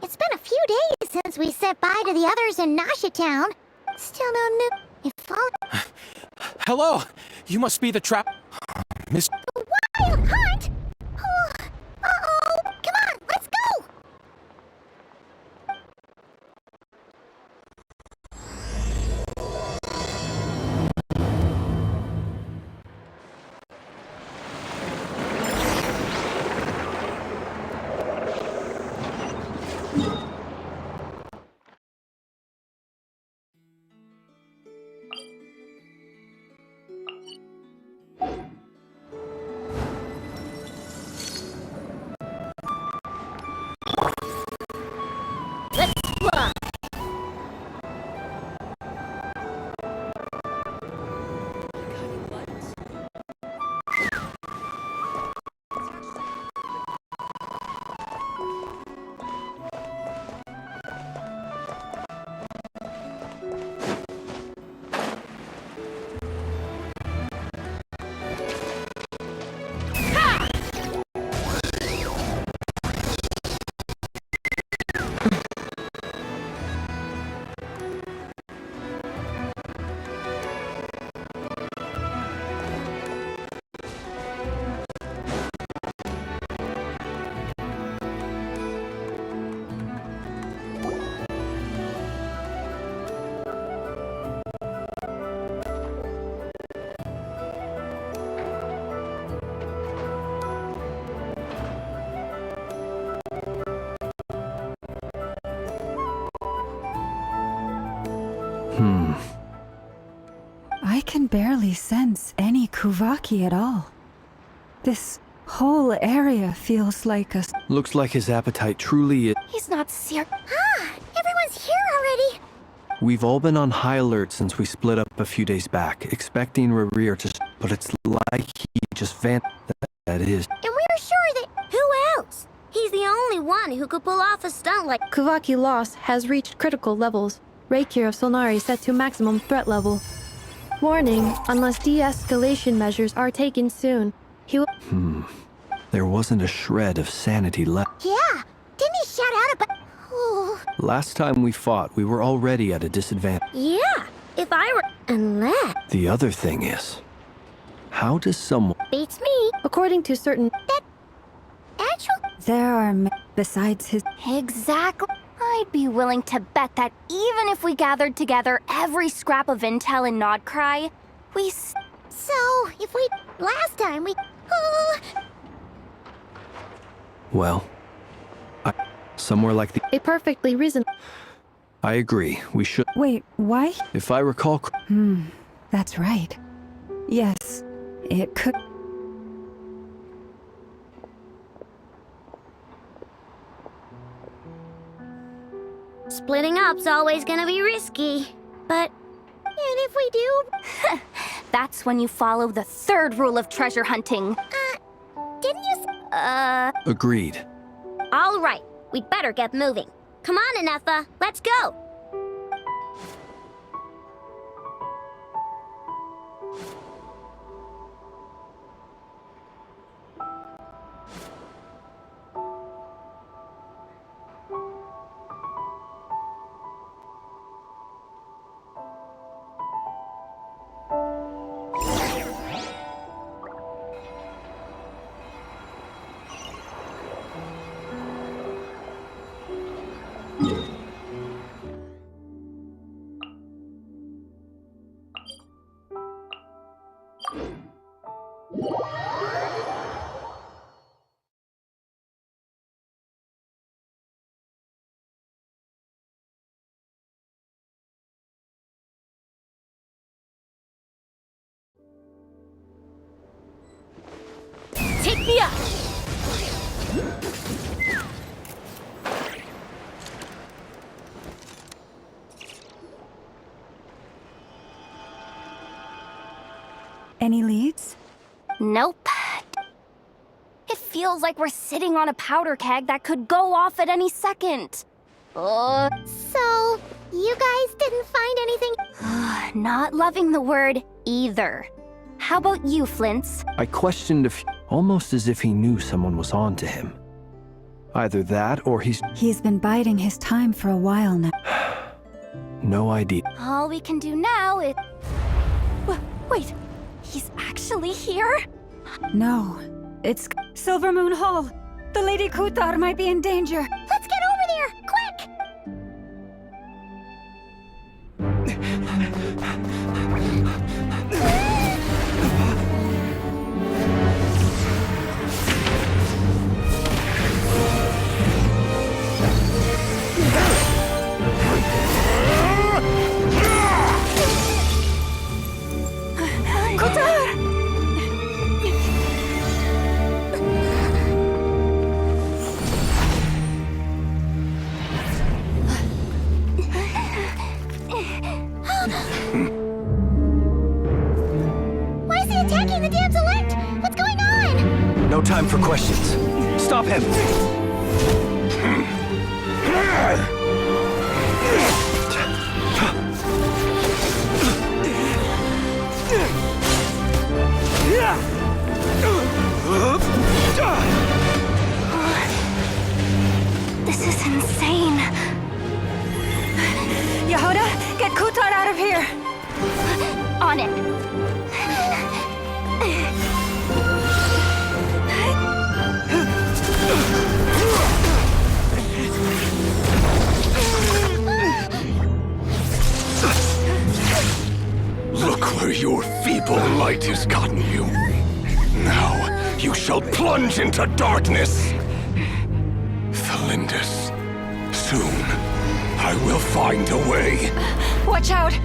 It's been a few days since we said bye to the others in Nasha Town. Still no new. If all. Hello! You must be the trap. Miss. Wild hunt? Oh, uh-oh! Come on, let's go! I can barely sense any Kuvaki at all. This whole area feels like a... Looks like his appetite truly is... He's not serious. Ah, everyone's here already. We've all been on high alert since we split up a few days back, expecting Rerir to... But it's like he just that is. And we were sure that... Who else? He's the only one who could pull off a stunt like... Kuvaki loss has reached critical levels. Reiki of Solnari set to maximum threat level. Warning, unless de-escalation measures are taken soon, he will... There wasn't a shred of sanity left. Yeah, didn't he shout out about... Oh. Last time we fought, we were already at a disadvantage. Yeah, if I were... Unless... The other thing is, how does someone... Beats me. According to certain... That... Actual... There are besides his... Exactly. I'd be willing to bet that even if we gathered together every scrap of intel in Nodcry, we... So, if we... Last time we... Well, somewhere like the... A perfectly reasonable... I agree, we should... Wait, why? If I recall... That's right. Yes, it could... Splitting up's always gonna be risky, but... And if we do... That's when you follow the third rule of treasure hunting. Didn't you... Agreed. All right, we'd better get moving. Come on, Ineffa, let's go! Yeah. Any leads? Nope. It feels like we're sitting on a powder keg that could go off at any second. So, you guys didn't find anything? Not loving the word either. How about you, Flints? I questioned if, almost as if he knew someone was on to him. Either that or He's been biding his time for a while now. no idea. All we can do now is... Wait, he's actually here? No, it's Silver Moon Hall. The Lady Kutar might be in danger. Let's get over there, quick! Why is he attacking the damsel elect? What's going on? No time for questions. Stop him! This is insane. Yehuda, get Kutar out of here! On it. Look where your feeble light has gotten you. Now you shall plunge into darkness. Felindus, soon I will find a way. Watch out!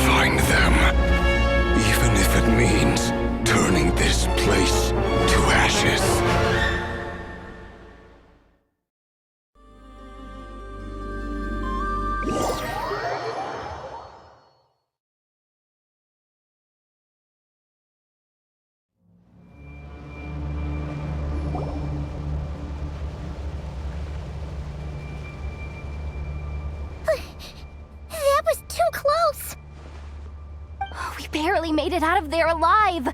Find them, even if it means turning this place to ashes. That was too close! We barely made it out of there alive.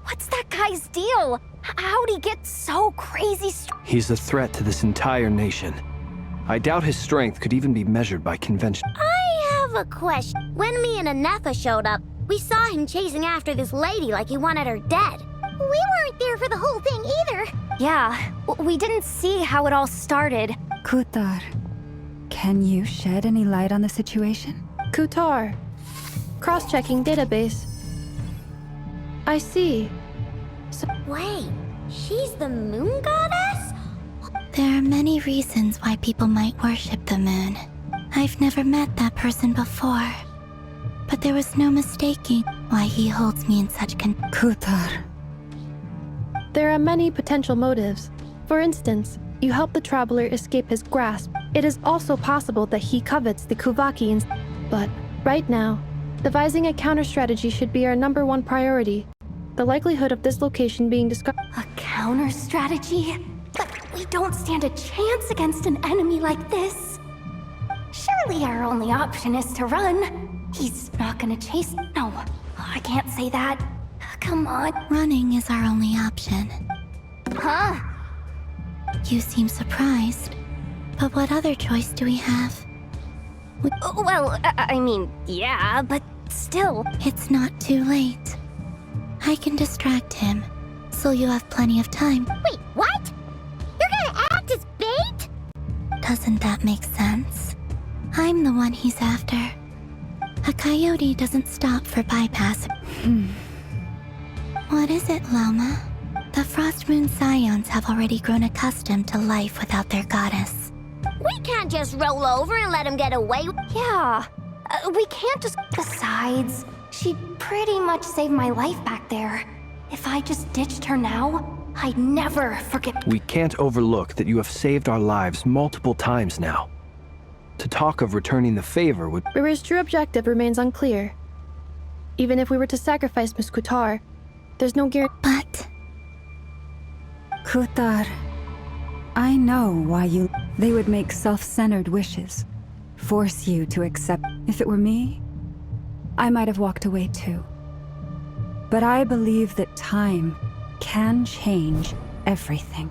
What's that guy's deal? How'd he get so crazy He's a threat to this entire nation. I doubt his strength could even be measured by convention. I have a question. When me and Anetha showed up, we saw him chasing after this lady like he wanted her dead. We weren't there for the whole thing either. Yeah, we didn't see how it all started. Kutar, can you shed any light on the situation? Kutar. Cross-checking database. I see. Wait, she's the moon goddess? There are many reasons why people might worship the moon. I've never met that person before, but there was no mistaking why he holds me in such Kutar. There are many potential motives. For instance, you help the traveler escape his grasp. It is also possible that he covets the Kuvaki, but right now, devising a counter strategy should be our #1 priority. The likelihood of this location being discovered. A counter strategy? But we don't stand a chance against an enemy like this. Surely our only option is to run. He's not gonna chase. No, I can't say that. Come on. Running is our only option. Huh? You seem surprised. But what other choice do we have? Well, I mean, yeah, but still. It's not too late. I can distract him, so you have plenty of time. Wait, what? You're gonna act as bait? Doesn't that make sense? I'm the one he's after. A coyote doesn't stop for bypass. What is it, Loma? The Frost Moon Scions have already grown accustomed to life without their goddess. We can't just roll over and let him get away. Yeah, we can't just. Besides, she pretty much saved my life back there. If I just ditched her now, I'd never forget. We can't overlook that you have saved our lives multiple times now. To talk of returning the favor would... Riri's true objective remains unclear. Even if we were to sacrifice Miss Kutar, there's no guarantee. But Kutar, I know why you... They would make self-centered wishes. Force you to accept... If it were me, I might have walked away too. But I believe that time can change everything.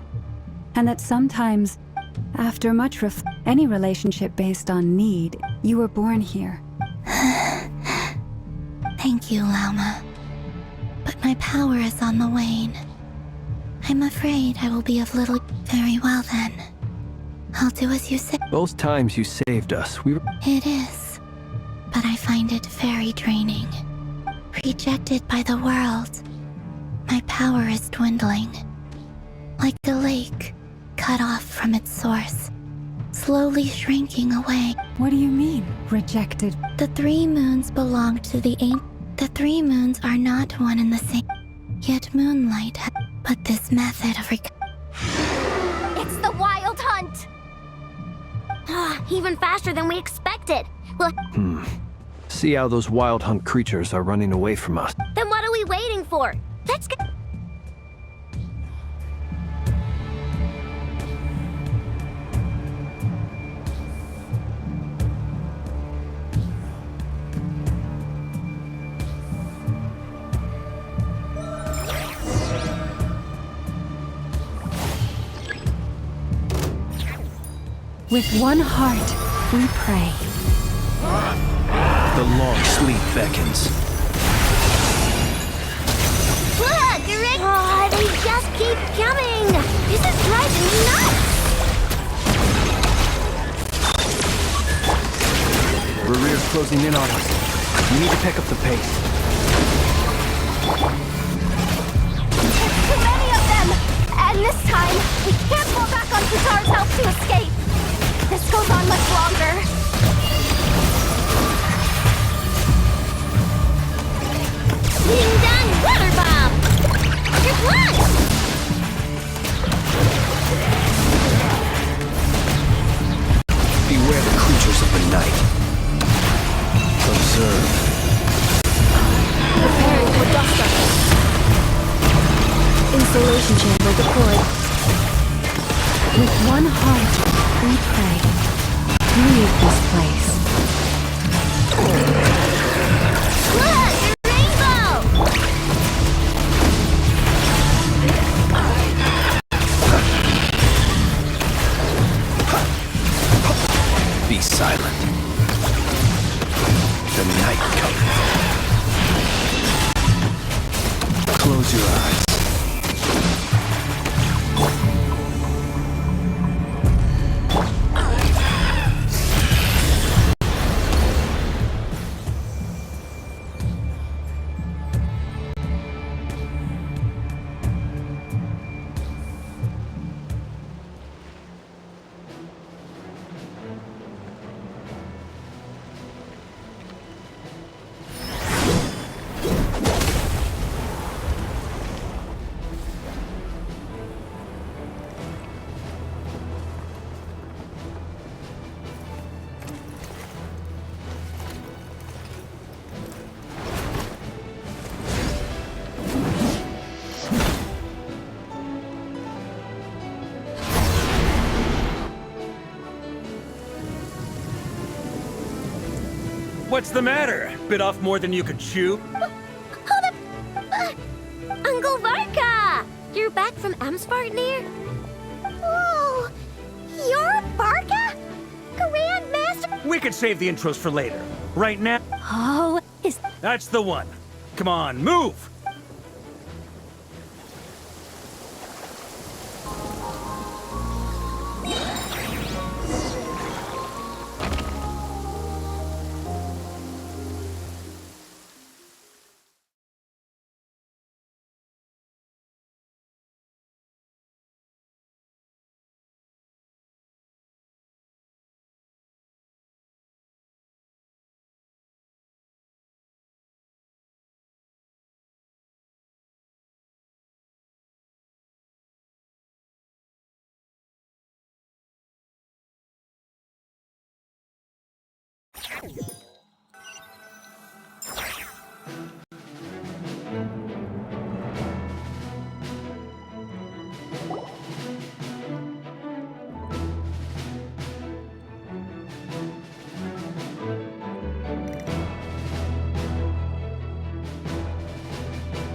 And that sometimes, after much any relationship based on need, you were born here. thank you, Lauma. But my power is on the wane. I'm afraid I will be of little... Very well then. I'll do as you say. Both times you saved us, we were... It is. But I find it very draining. Rejected by the world. My power is dwindling. Like a lake, cut off from its source. Slowly shrinking away. What do you mean, rejected? The 3 moons belong to the The 3 moons are not one and the same. Yet moonlight but this method of It's the Wild Hunt! Even faster than we expected. Well, See how those wild hunt creatures are running away from us. then what are we waiting for? Let's go. With one heart, we pray. The long sleep beckons. Look, Rick! Oh, they just keep coming! This is driving me nuts! Rerear's closing in on us. We need to pick up the pace. Too many of them! And this time, we can't fall back on Kutar's help to escape. This goes on much longer. Ding dong, water bomb! Just launch! Beware the creatures of the night. Observe. Preparing for dust up. Installation chamber deployed. With one heart, we pray. Leave this place. Look, a rainbow! Be silent. The night cometh. Close your eyes. What's the matter? Bit off more than you could chew? Hold up! Uncle Varka! You're back from Amsvartnir? Whoa! You're Varka? Grandmaster? We could save the intros for later. Right now, Oh, is that's the one. Come on, move!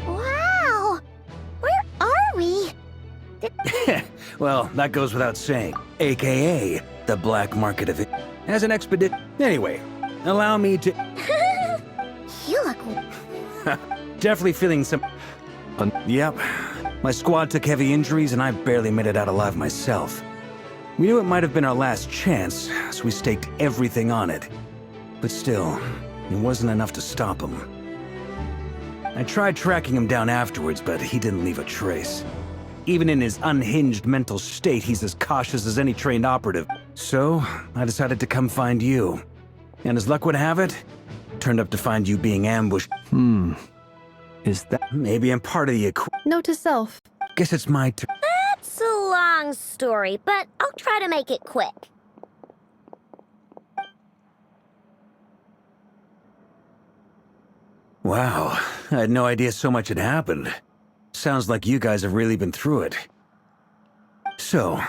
Wow! Where are we? Well, that goes without saying. AKA, the black market of it. As an expedit. Anyway, allow me to... You look... Definitely feeling some... Yep. My squad took heavy injuries and I barely made it out alive myself. We knew it might have been our last chance, so we staked everything on it. But still, it wasn't enough to stop him. I tried tracking him down afterwards, but he didn't leave a trace. Even in his unhinged mental state, he's as cautious as any trained operative. So, I decided to come find you. And as luck would have it, turned up to find you being ambushed. Is that... Maybe I'm part of the Note to self. Guess it's my turn. It's a long story, but I'll try to make it quick. Wow, I had no idea so much had happened. Sounds like you guys have really been through it. So,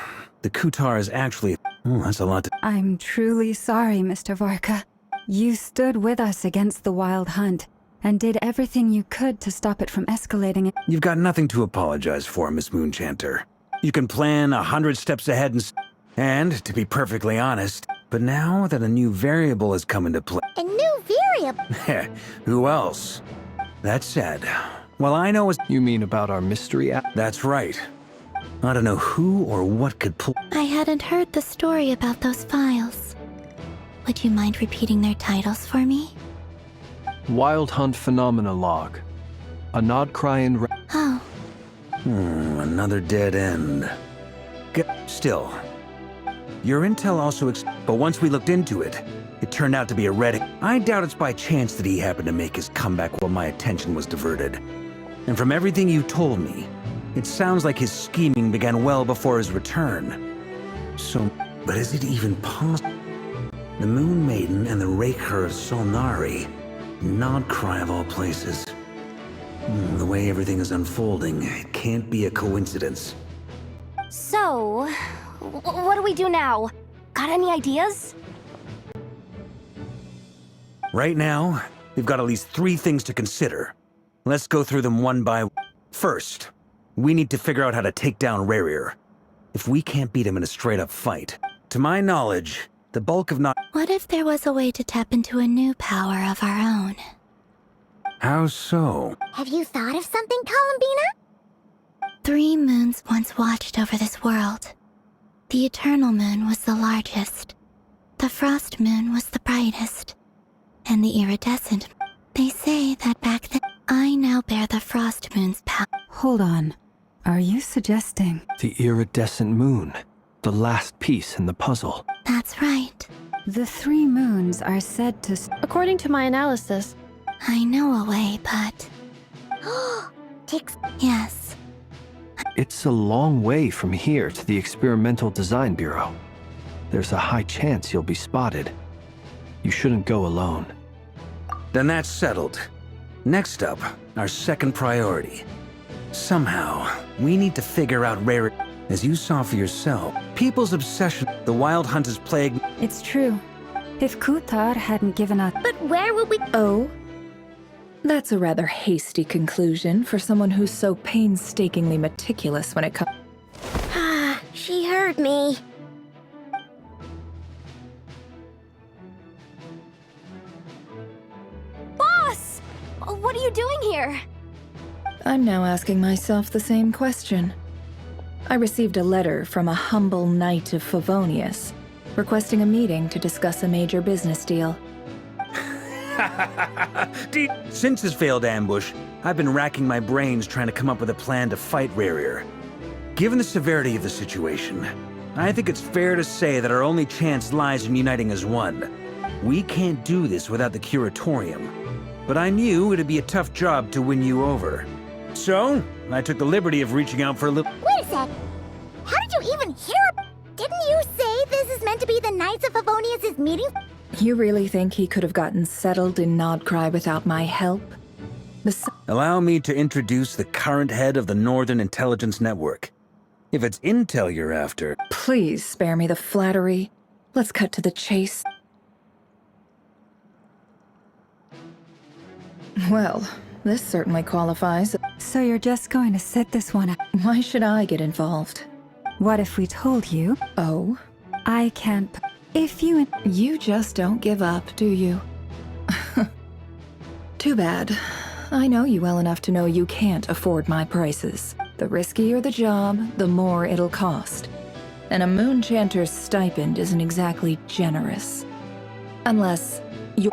the Kutar is actually... Oh, that's a lot to... I'm truly sorry, Mr. Varka. You stood with us against the Wild Hunt and did everything you could to stop it from escalating. You've got nothing to apologize for, Miss Moonchanter. You can plan 100 steps ahead and, to be perfectly honest, but now that a new variable has come into play... A new variable? Who else? That said, well, I know is... You mean about our mystery app? That's right. I don't know who or what could pull... I hadn't heard the story about those files. Would you mind repeating their titles for me? Wild Hunt Phenomena Log. A Nodcrian... Oh, Another dead end. Still, your intel also but once we looked into it, it turned out to be a red... I doubt it's by chance that he happened to make his comeback while my attention was diverted. And from everything you told me, it sounds like his scheming began well before his return. So, but is it even possible? The Moon Maiden and the Raker of Solnari, Nodcry of all places. The way everything is unfolding, it can't be a coincidence. so. What do we do now? Got any ideas? Right now, we've got at least 3 things to consider. Let's go through them one by one. First, we need to figure out how to take down Rarier. If we can't beat him in a straight-up fight, to my knowledge, the bulk of not... what if there was a way to tap into a new power of our own? How so? Have you thought of something, Columbina? 3 moons once watched over this world. The Eternal Moon was the largest. The Frost Moon was the brightest. And the Iridescent... They say that back then, I now bear the Frost Moon's power. Hold on. Are you suggesting... The iridescent moon. The last piece in the puzzle. That's right. The 3 moons are said to... According to my analysis, I know a way, but... Ticks. yes. It's a long way from here to the Experimental Design Bureau. There's a high chance you'll be spotted. You shouldn't go alone. Then that's settled. Next up, our second priority. Somehow, we need to figure out Rarier. As you saw for yourself, people's obsession, the Wild Hunt is plagued. It's true. If Kutar hadn't given us... But where would we... Oh? That's a rather hasty conclusion for someone who's so painstakingly meticulous when it comes... Ah, she heard me. Boss! What are you doing here? I'm now asking myself the same question. I received a letter from a humble knight of Favonius, requesting a meeting to discuss a major business deal. Since his failed ambush, I've been racking my brains trying to come up with a plan to fight Rerir. Given the severity of the situation, I think it's fair to say that our only chance lies in uniting as one. We can't do this without the Curatorium, but I knew it'd be a tough job to win you over. So, I took the liberty of reaching out for a little— Wait a sec. How did you even hear? Didn't you say this is meant to be the Knights of Favonius' meeting? You really think he could have gotten settled in Nodcry without my help? Allow me to introduce the current head of the Northern Intelligence Network. If it's intel you're after— Please spare me the flattery. Let's cut to the chase. Well, this certainly qualifies. So you're just going to sit this one out? Why should I get involved? What if we told you? Oh? I can't... If you... You just don't give up, do you? Too bad. I know you well enough to know you can't afford my prices. The riskier the job, the more it'll cost. And a Moonchanter's stipend isn't exactly generous. Unless you...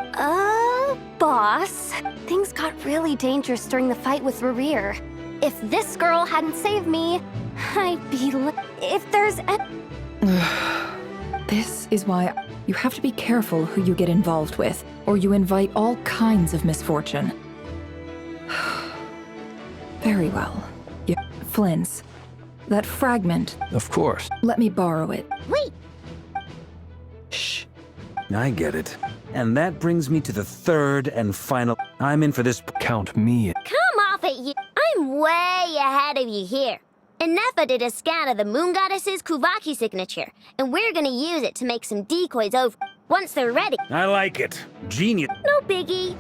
Boss. Things got really dangerous during the fight with Rerir. If this girl hadn't saved me, I'd be if there's This is why you have to be careful who you get involved with, or you invite all kinds of misfortune. Very well. Flynn's. That fragment. Of course. Let me borrow it. Wait! Shh. I get it. And that brings me to the third and final— I'm in for this— Count me in. Come off it, you. I'm way ahead of you here. Inefa did a scan of the Moon Goddess's Kuvaki signature, and we're gonna use it to make some decoys over. Once they're ready. I like it. Genius. No biggie.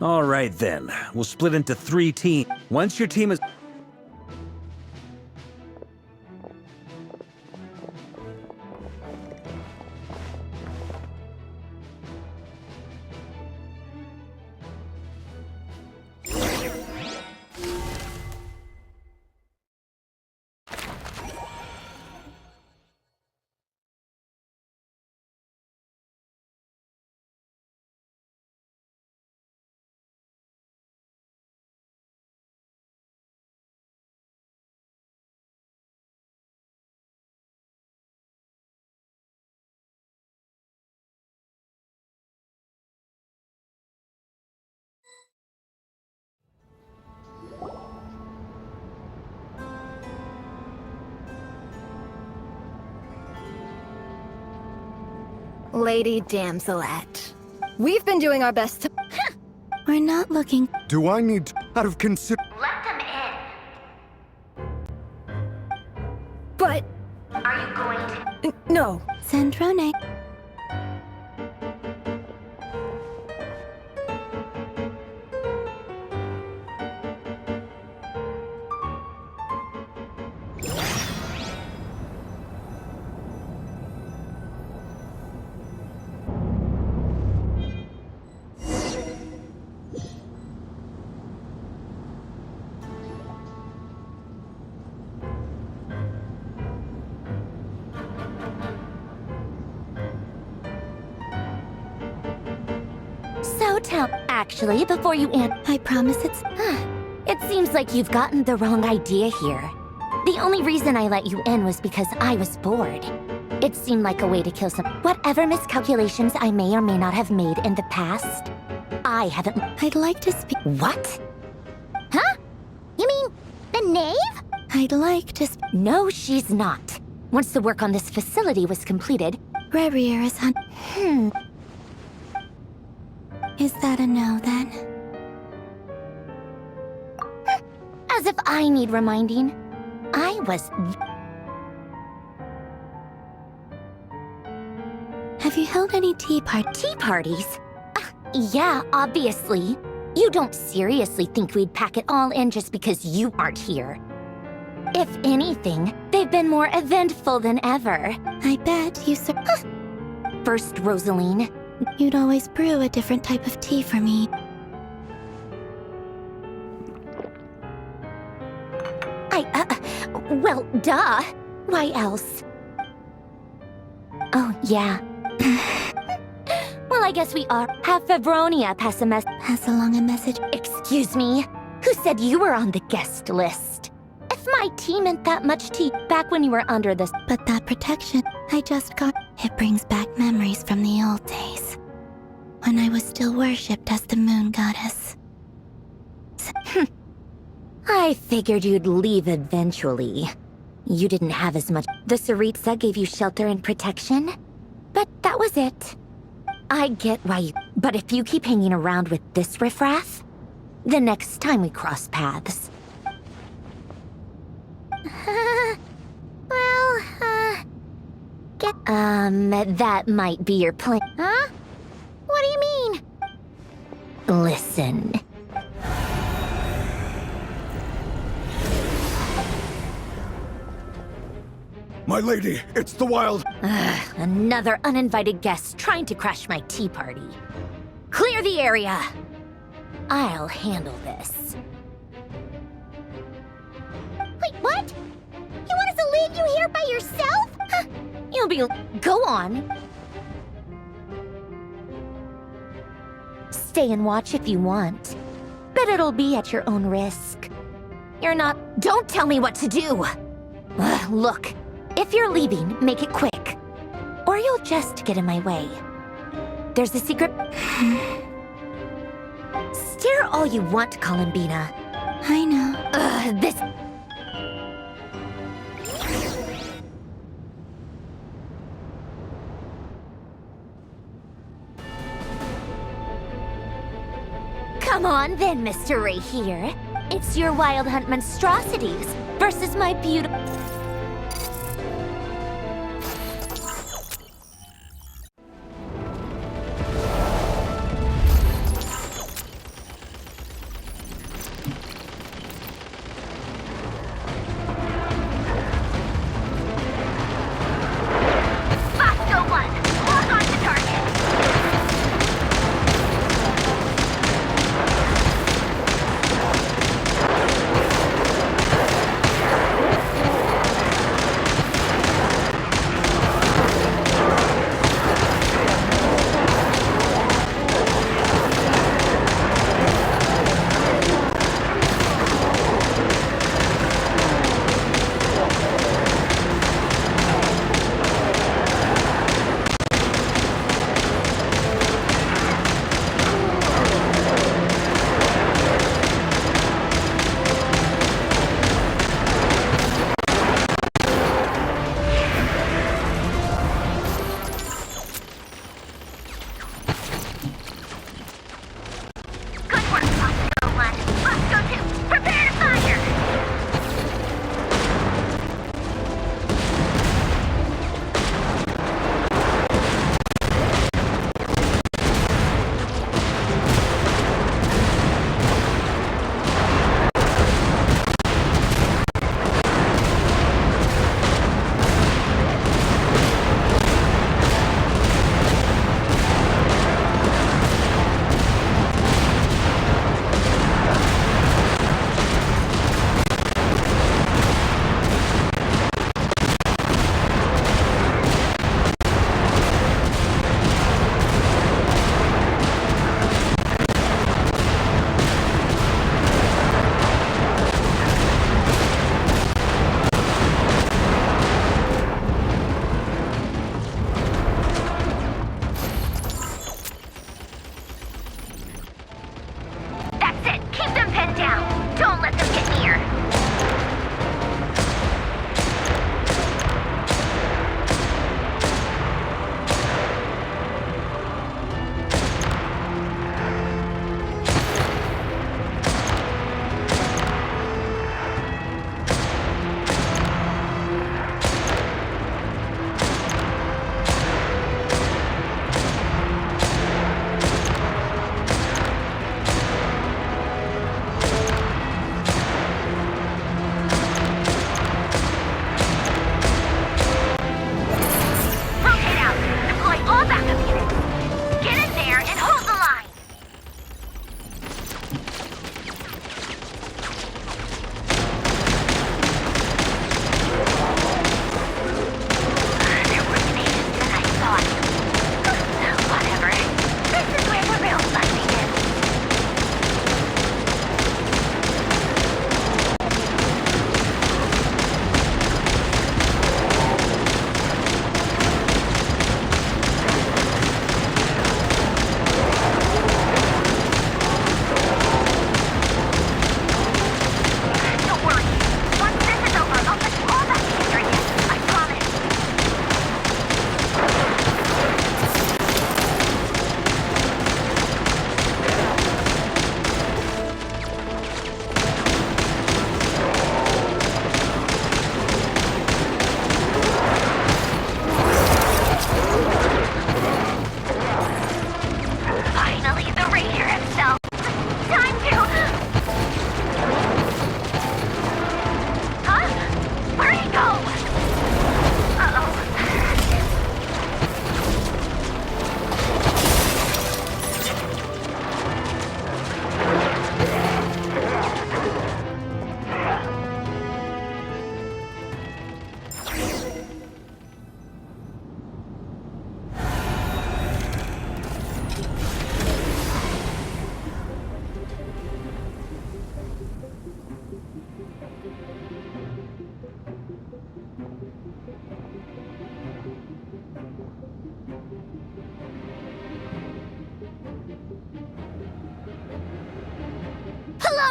All right then. We'll split into 3 teams. Once your team is— Lady Damselette. We've been doing our best to— We're not looking. Do I need out of consider— Let them in. But... Are you going to— No. Centrone. Actually, before you I promise it's... It seems like you've gotten the wrong idea here. The only reason I let you in was because I was bored. It seemed like a way to kill some... Whatever miscalculations I may or may not have made in the past, I haven't... I'd like to speak... What? Huh? You mean the knave? I'd like to No, she's not. Once the work on this facility was completed... Rerir is on... Is that a no, then? As if I need reminding. I was... Have you held any tea parties? Tea parties? Yeah, obviously. You don't seriously think we'd pack it all in just because you aren't here. If anything, they've been more eventful than ever. I bet you First, Rosaline. You'd always brew a different type of tea for me. Well, duh. Why else? Oh, yeah. Well, I guess we are. Have Febronia pass along a message. Excuse me? Who said you were on the guest list? If my tea meant that much to you back when you were under this... But that protection I just got, it brings back memories from the old days. When I was still worshipped as the moon goddess. I figured you'd leave eventually. You didn't have as much... The Tsaritsa gave you shelter and protection? But that was it. I get why you... But if you keep hanging around with this riffraff, the next time we cross paths... that might be your plan. Huh? What do you mean? Listen. My lady, it's the wild... Another uninvited guest trying to crash my tea party. Clear the area! I'll handle this. Wait, what? You want us to leave you here by yourself? Huh. You'll be... Go on. Stay and watch if you want. But it'll be at your own risk. You're not... Don't tell me what to do! Look, if you're leaving, make it quick. Or you'll just get in my way. There's a secret... Stare all you want, Columbina. I know. This... Come on then, Mr. Ray here. It's your Wild Hunt monstrosities versus my beautiful...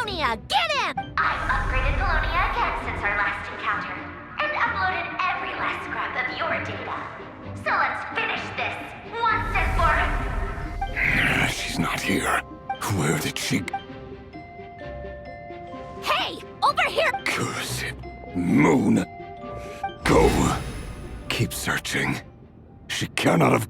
Polonia! Get him! I've upgraded Polonia again since our last encounter, and uploaded every last scrap of your data. So let's finish this, once and for all. She's not here. Where did she... Hey! Over here! Curse it. Moon. Go. Keep searching. She cannot have...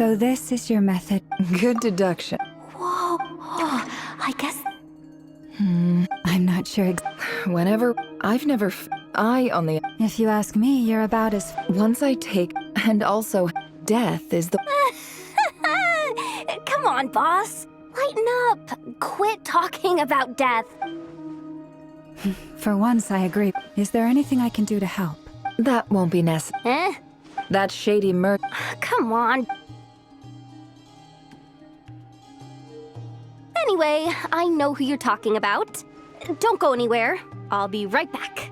So this is your method. Good deduction. Whoa, I guess... I'm not sure Whenever I've never on the if you ask me, you're about as once I take and also death is the Come on, boss. Lighten up. Quit talking about death. For once, I agree. Is there anything I can do to help? that won't be necessary. Eh? That shady murder. Come on. Anyway, I know who you're talking about. Don't go anywhere. I'll be right back.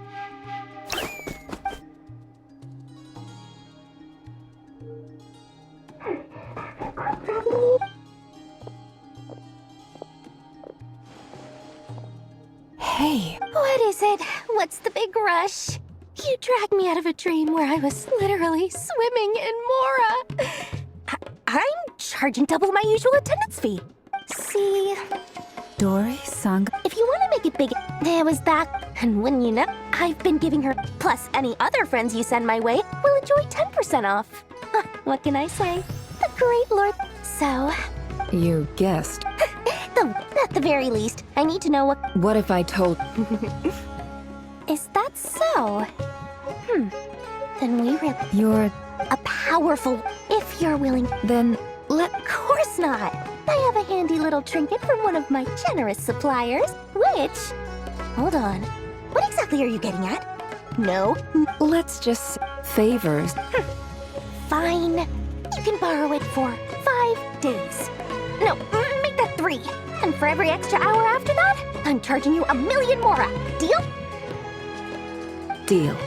Hey, What is it? What's the big rush? You dragged me out of a dream where I was literally swimming in Mora. I'm charging double my usual attendance fee. See, Dory, Sangha. if you want to make it big, there was that. And wouldn't you know, I've been giving her, plus any other friends you send my way, will enjoy 10% off. Huh, what can I say? The great Lord. So, You guessed. at the very least, I need to know what... What if I told? Is that so? Then we really... You're A powerful... If you're willing... Then let Of course not! I have a handy little trinket from one of my generous suppliers, which... Hold on. What exactly are you getting at? No? let's just favors. Fine. You can borrow it for 5 days. No, make that 3. And for every extra hour after that, I'm charging you 1,000,000 more. Deal? Deal.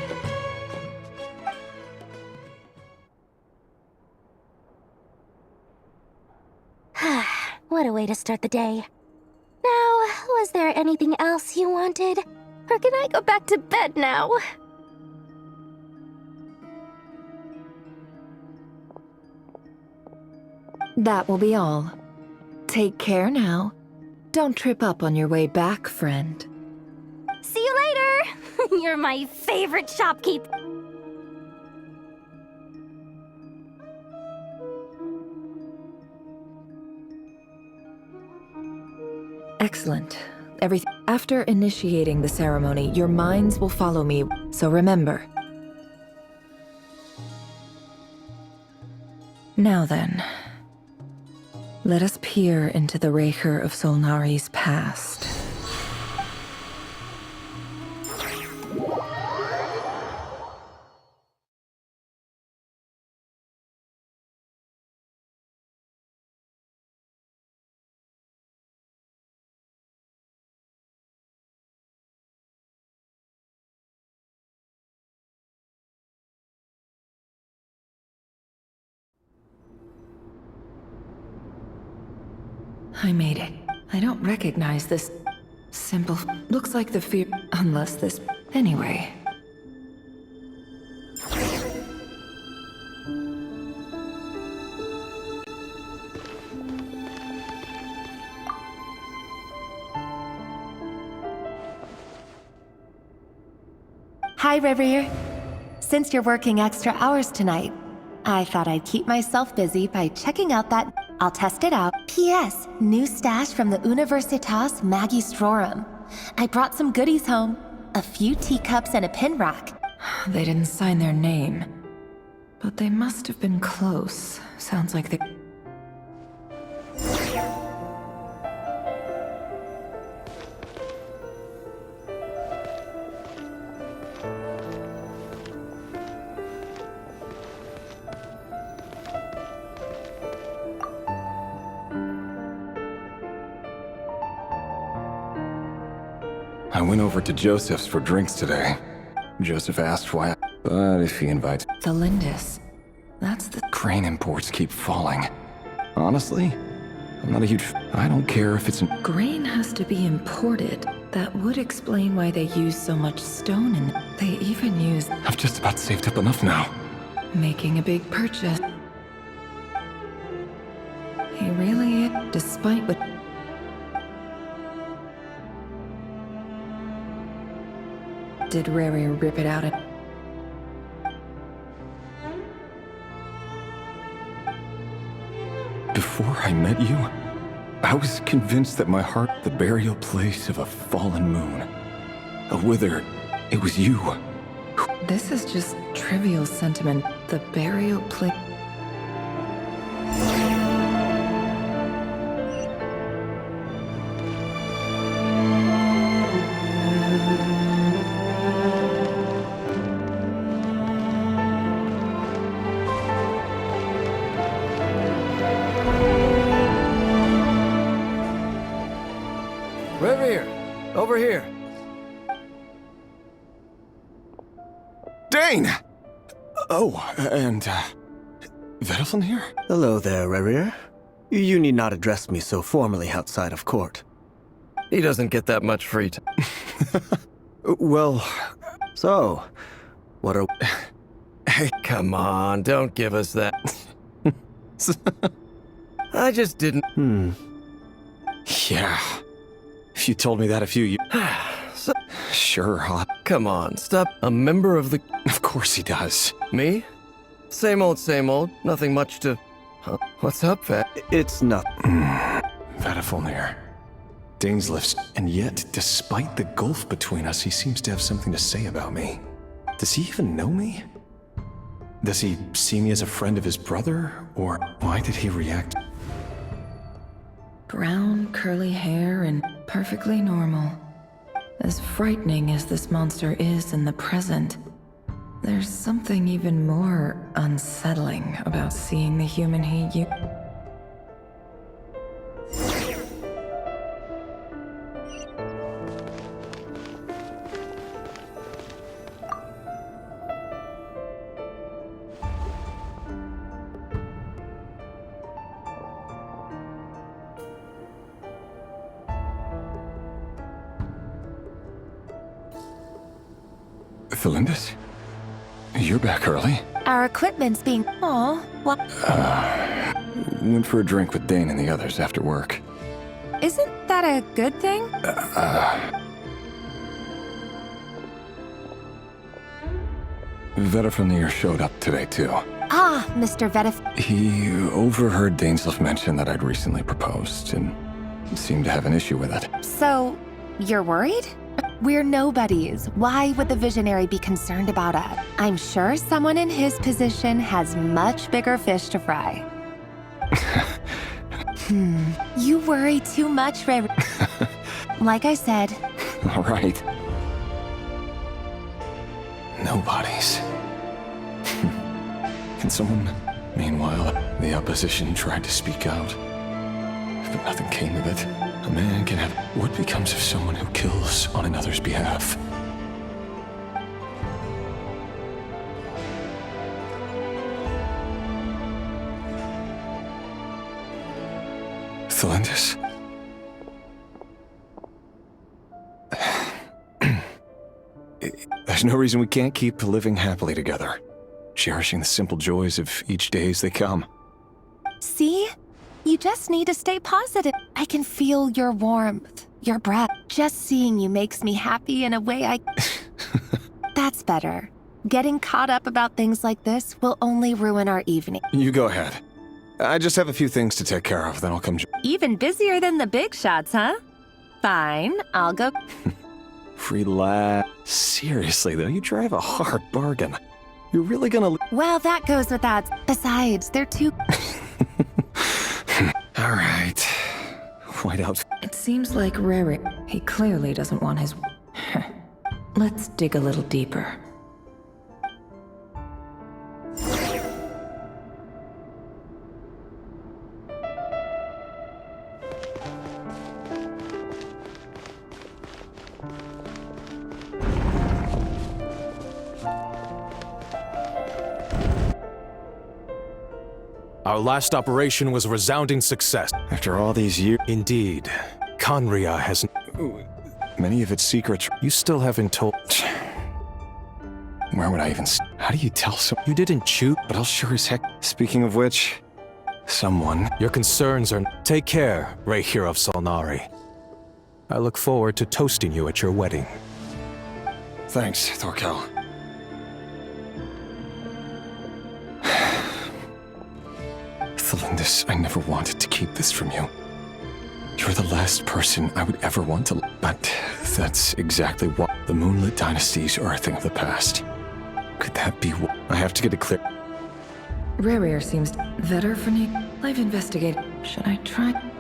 What a way to start the day. Now, was there anything else you wanted? Or can I go back to bed now? That will be all. Take care now. Don't trip up on your way back, friend. See you later! You're my favorite shopkeep. Excellent. Everything. After initiating the ceremony, your minds will follow me, so remember. Now then, let us peer into the Raker of Solnari's past. I made it. I don't recognize this simple... Looks like the fear... Unless this... Anyway. Hi, Reverie. Since you're working extra hours tonight, I thought I'd keep myself busy by checking out that. I'll test it out. P.S. New stash from the Universitas Magistrorum. I brought some goodies home. A few teacups and a pin rack. They didn't sign their name. But they must have been close. Sounds like they... I went over to Joseph's for drinks today. Joseph asked why, but if he invites... The Lindis. That's the... Grain imports keep falling. Honestly, I'm not a huge... I don't care if it's... Grain has to be imported. That would explain why they use so much stone and they even use... I've just about saved up enough now. Making a big purchase. He really is, despite what... Did Rary rip it out at... Before I met you, I was convinced that my heart, the burial place of a fallen moon. A wither, it was you. This is just trivial sentiment. The burial place... Over here. Dane! Oh, and, Vedelfin here? Hello there, Rerir. You need not address me so formally outside of court. He doesn't get that much free time. Well... So, what are... Hey, come on, don't give us that. I just didn't... Yeah. If you told me that a few years... So, Sure, come on, stop. A member of the... Of course he does. Me? Same old, nothing much to... Huh? What's up, Vet? It's not... Vedelfin. Dane's lifts, and yet, despite the gulf between us, he seems to have something to say about me. Does he even know me? Does he see me as a friend of his brother? Or why did he react? Brown, curly hair and perfectly normal. As frightening as this monster is in the present, there's something even more unsettling about seeing the human he Felindis? You're back early? Our equipment's being... Aw, what? Went for a drink with Dane and the others after work. Isn't that a good thing? Vedelfin showed up today, too. Ah, Mr. Vedif... He overheard Dainsleif mention that I'd recently proposed, and seemed to have an issue with it. So, you're worried? We're nobodies. Why would the visionary be concerned about us? I'm sure someone in his position has much bigger fish to fry. You worry too much, Ray. Like I said. All right. Nobodies. Can someone... Meanwhile, the opposition tried to speak out. But nothing came of it. A man can have... What becomes of someone who kills on another's behalf? Thelindis? There's no reason we can't keep living happily together. Cherishing the simple joys of each day as they come. See? You just need to stay positive. I can feel your warmth, your breath. Just seeing you makes me happy in a way I... That's better. Getting caught up about things like this will only ruin our evening. You go ahead. I just have a few things to take care of, then I'll come. Even busier than the big shots, huh? Fine, I'll go. Relax. Seriously, though, you drive a hard bargain. You're really gonna. Well, that goes without. Besides, they're too. All right. White out. It seems like Rary. He clearly doesn't want his. Let's dig a little deeper. Our last operation was a resounding success. After all these years. Indeed. Conria has... Many of its secrets. You still haven't told... Where would I even... How do you tell You didn't choose... But I'll sure as heck... Speaking of which... Someone... Your concerns are... Take care, Raykir of Solnari. I look forward to toasting you at your wedding. Thanks, Thorkel. Thelindis, I never wanted to keep this from you. You're the last person I would ever want to... But that's exactly what... The Moonlit Dynasties are a thing of the past. Could that be what... I have to get it clear... Rarier seems better for me. I've investigated. Should I try?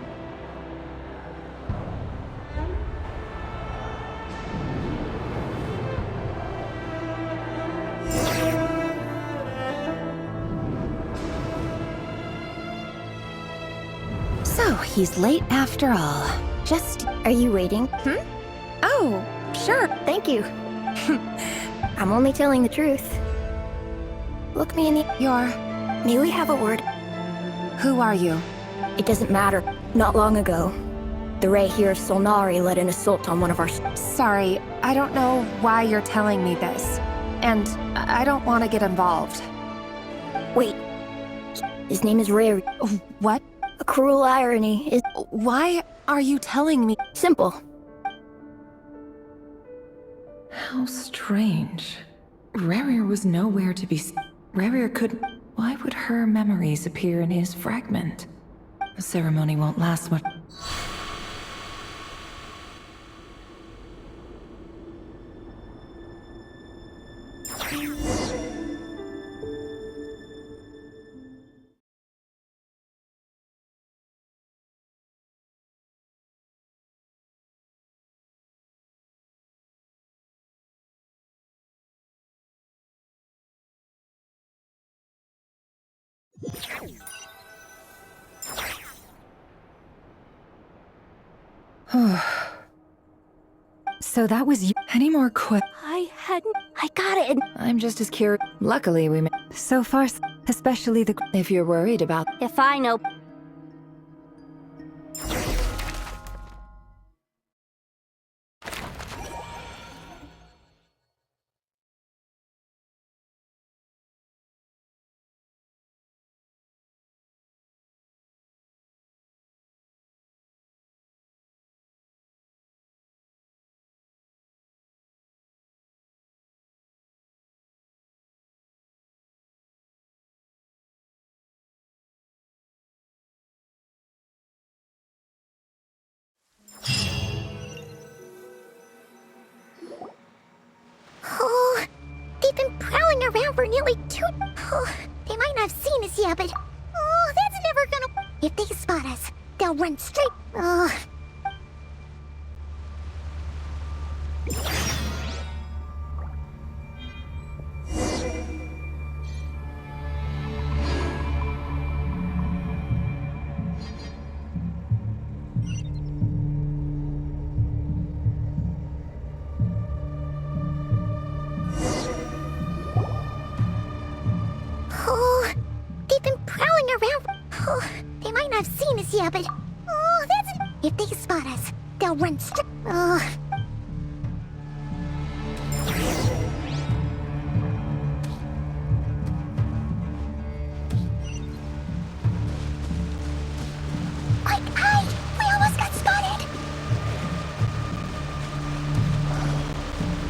So, he's late after all. Just... Are you waiting? Oh, sure, thank you. I'm only telling the truth. Look me in the... May we have a word? Who are you? It doesn't matter. Not long ago, the Ray here of Solnari led an assault on one of our... Sorry, I don't know why you're telling me this. And I don't want to get involved. Wait. His name is Ray. What? A cruel irony is... Why are you telling me? Simple. How strange. Rarier was nowhere to be seen. Rarier couldn't... Why would her memories appear in his fragment? The ceremony won't last much. So that was you. Any more I got it. I'm just as curious. Luckily, we met. So far, especially the... If you're worried about... If I know... Oh, they've been prowling around for nearly 2... Oh, they might not have seen us yet, but... Oh, that's never gonna... If they spot us, they'll run straight... Oh... Oh, they've been prowling around. Oh, they might not have seen us yet, but... Oh, that's... If they spot us, they'll run straight... Oh... Quick, we almost got spotted!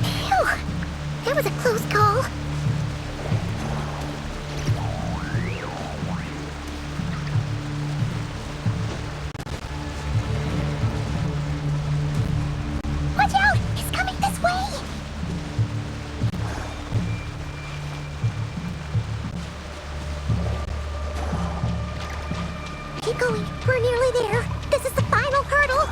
Phew, that was a close call. Keep going. We're nearly there. This is the final hurdle.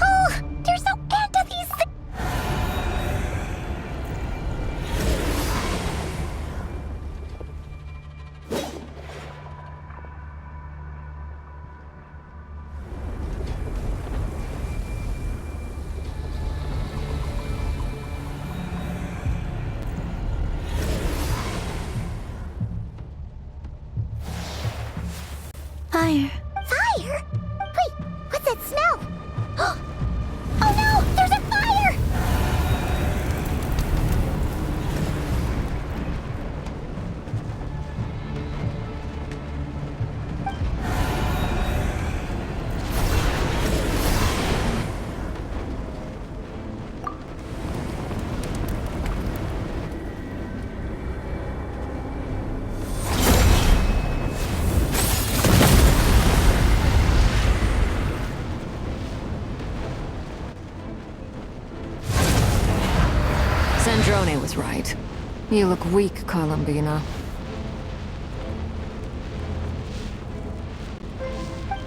Oh, they're so into these things. Fire. Fire? Wait, what's that smell? Oh no, there's a fire! Sandrone was right. You look weak, Columbina.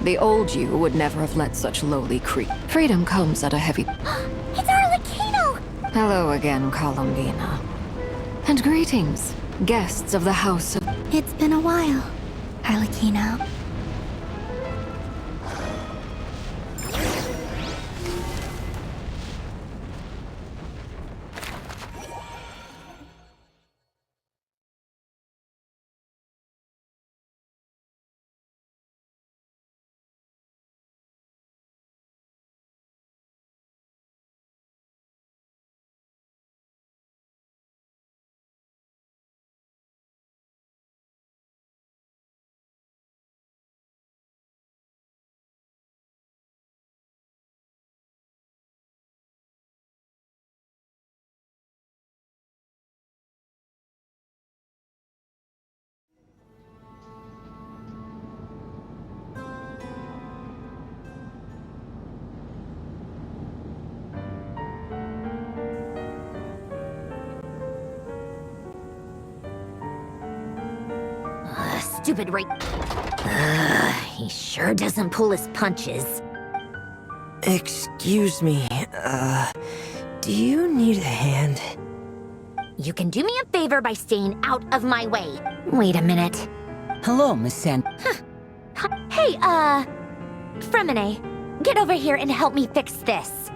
The old you would never have let such lowly creep. Freedom comes at a heavy... It's Arlecchino! Hello again, Columbina. And greetings, guests of the House of... It's been a while, Arlecchino. Stupid he sure doesn't pull his punches. Excuse me, do you need a hand? You can do me a favor by staying out of my way. Wait a minute. Hello, Miss Sand. Hey, Fremine, get over here and help me fix this.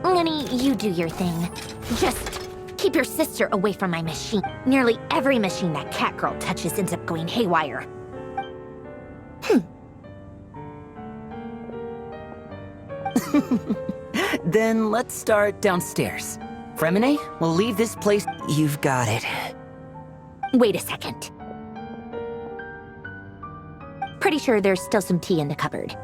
Lenny, you do your thing. Just keep your sister away from my machine. Nearly every machine that Catgirl touches ends up going haywire. Then let's start downstairs. Fremine, we'll leave this place. You've got it. Wait a second. Pretty sure there's still some tea in the cupboard.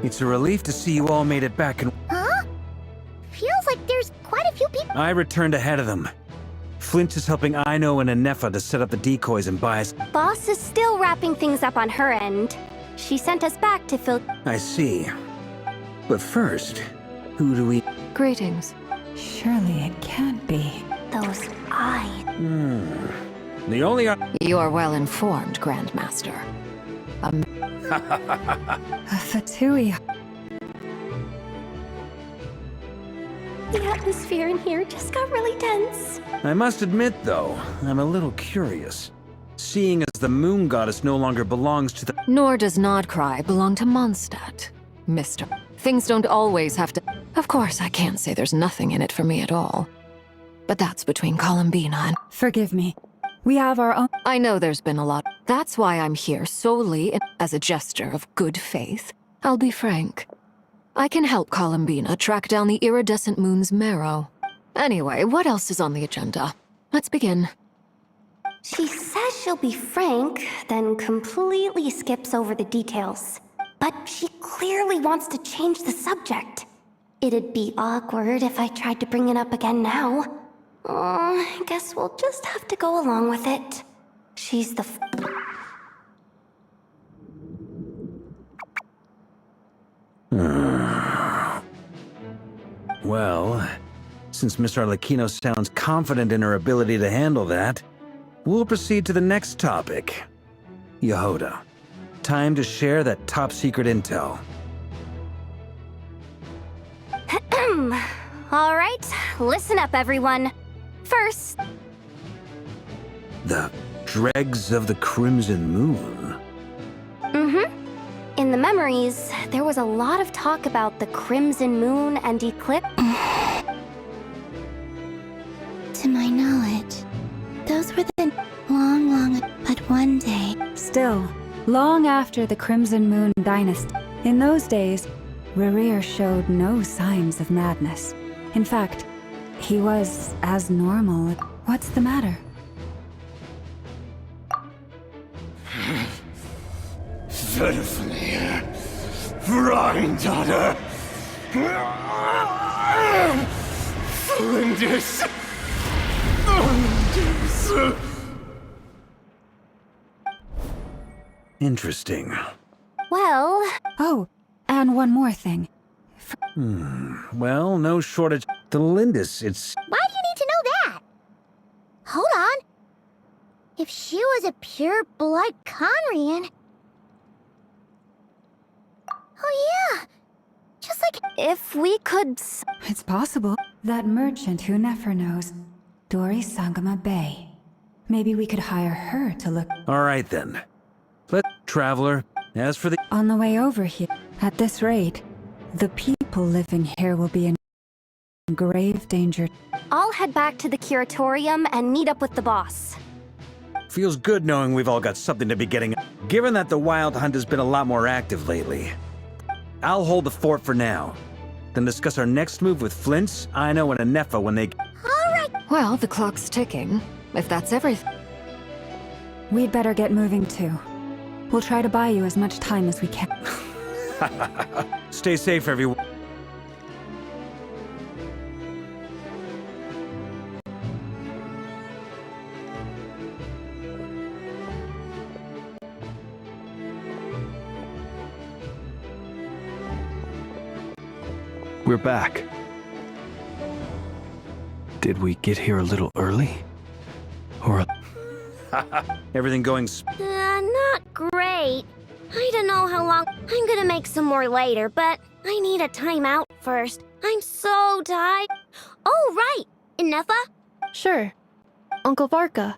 It's a relief to see you all made it back and Huh? Feels like there's quite a few people. I returned ahead of them. Flint is helping Aino and Anefa to set up the decoys and buy us. Boss is still wrapping things up on her end. She sent us back to fill. I see. But first, who do we... Greetings. Surely it can't be. Those eyes. The only... You are well informed, Grandmaster. A Fatui. The atmosphere in here just got really tense. I must admit, though, I'm a little curious. Seeing as the moon goddess no longer belongs to the... Nor does Nodcry belong to Mondstadt, Mister. Things don't always have to... Of course, I can't say there's nothing in it for me at all. But that's between Columbina and... Forgive me. We have our own... I know there's been a lot. That's why I'm here solely as a gesture of good faith. I'll be frank. I can help Columbina track down the iridescent moon's marrow. Anyway, what else is on the agenda? Let's begin. She says she'll be frank, then completely skips over the details. But she clearly wants to change the subject. It'd be awkward if I tried to bring it up again now. I guess we'll just have to go along with it. She's the Well, since Miss Arlecchino sounds confident in her ability to handle that, we'll proceed to the next topic. Yehuda, time to share that top-secret intel. All right, listen up, everyone. First, The dregs of the Crimson Moon. in the memories, there was a lot of talk about the Crimson Moon and eclipse. To my knowledge, those were the long, but one day. Still, long after the Crimson Moon Dynasty. In those days, Rerir showed no signs of madness. In fact, he was as normal. What's the matter? Verfnir, Freundaughter, Flinders, Interesting. Well, Oh, and one more thing. Well, no shortage. The Lindis, it's... why do you need to know that? Hold on. If she was a pure blood Conrian. Oh yeah. Just like if we could It's possible. That merchant who Nefer knows, Dori Sangama Bay. Maybe we could hire her to look All right, then. Traveler, as for the... on the way over here. At this rate, the people living here will be in grave danger. I'll head back to the curatorium and meet up with the boss. Feels good knowing we've all got something to be getting... Given that the Wild Hunt has been a lot more active lately, I'll hold the fort for now. Then discuss our next move with Flints, Aino, and Anefa when they... Well, the clock's ticking, if that's everything. We'd better get moving too. We'll try to buy you as much time as we can. Stay safe, everyone. We're back. Did we get here a little early? Or... Everything going... Not great. I don't know how long. I'm gonna make some more later, but I need a timeout first. I'm so tired. Oh, right. Inefa? Sure. Uncle Varka,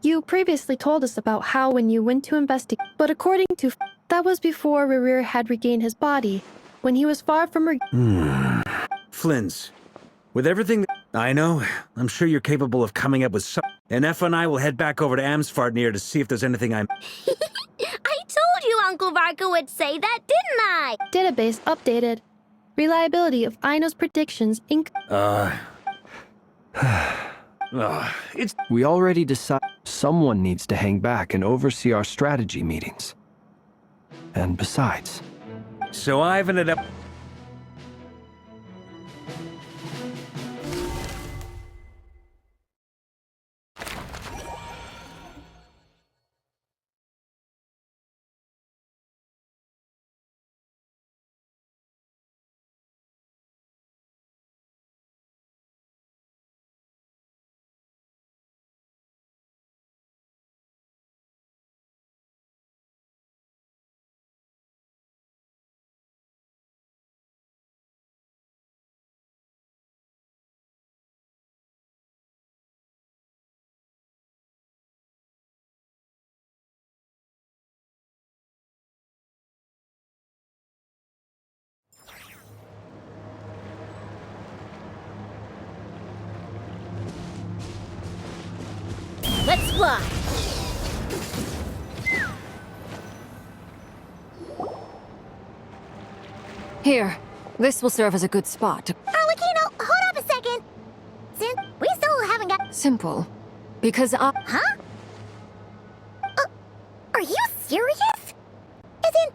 you previously told us about how when you went to investigate, but according to that was before Rerir had regained his body, when he was far from Flints, with everything I know, I'm sure you're capable of coming up with some... And Effa and I will head back over to Amsfarnir to see if there's anything I'm... I told you Uncle Varka would say that, didn't I? database updated. Reliability of Aino's predictions it's... We already decided someone needs to hang back and oversee our strategy meetings. And besides, So I've ended up... Let's fly! Here, this will serve as a good spot to... Arlecchino, hold up a second! We still haven't got... Simple. Because I... Huh? Are you serious? Isn't...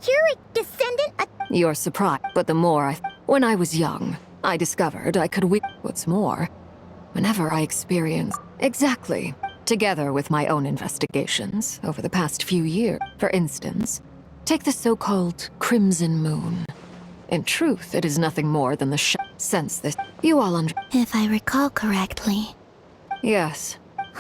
you're a descendant of... You're surprised, but the more I... When I was young, I discovered I could What's more, whenever I experience... Exactly. Together with my own investigations over the past few years. For instance, take the so-called Crimson Moon. In truth, it is nothing more than the Sense this... You all If I recall correctly. Yes.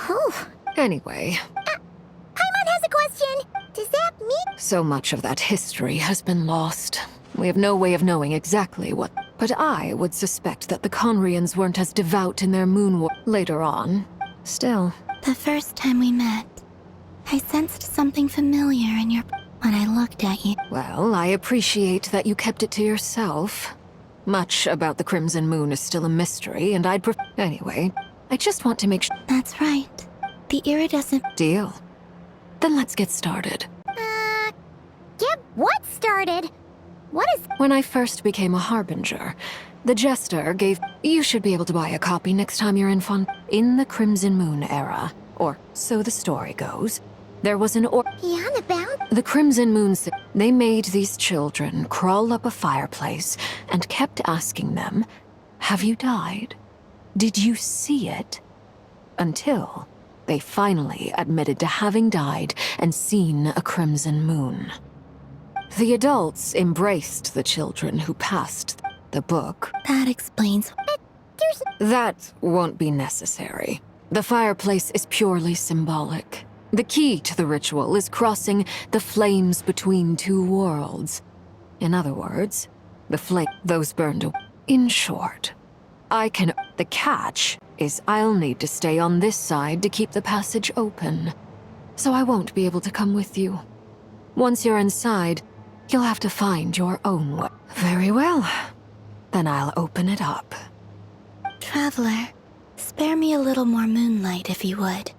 Oh. Anyway... Paimon has a question! Does that mean... So much of that history has been lost. We have no way of knowing exactly what... But I would suspect that the Conrians weren't as devout in their moon war... Later on. Still... The first time we met, I sensed something familiar in your... When I looked at you. Well, I appreciate that you kept it to yourself. Much about the Crimson Moon is still a mystery, and Anyway, I just want to make sure... That's right. The iridescent... Deal. Then let's get started. Get what started? What is... When I first became a Harbinger, the Jester gave... You should be able to buy a copy next time you're in In the Crimson Moon era, or so the story goes, there was an Beyond the bound? The Crimson Moon... They made these children crawl up a fireplace and kept asking them, have you died? Did you see it? Until they finally admitted to having died and seen a crimson moon. The adults embraced the children who passed the book. That explains... That won't be necessary. The fireplace is purely symbolic. The key to the ritual is crossing the flames between two worlds. In other words, those burned away. In short, the catch is I'll need to stay on this side to keep the passage open. So I won't be able to come with you. Once you're inside, you'll have to find your own way. Very well. Then I'll open it up. Traveler, spare me a little more moonlight if you would.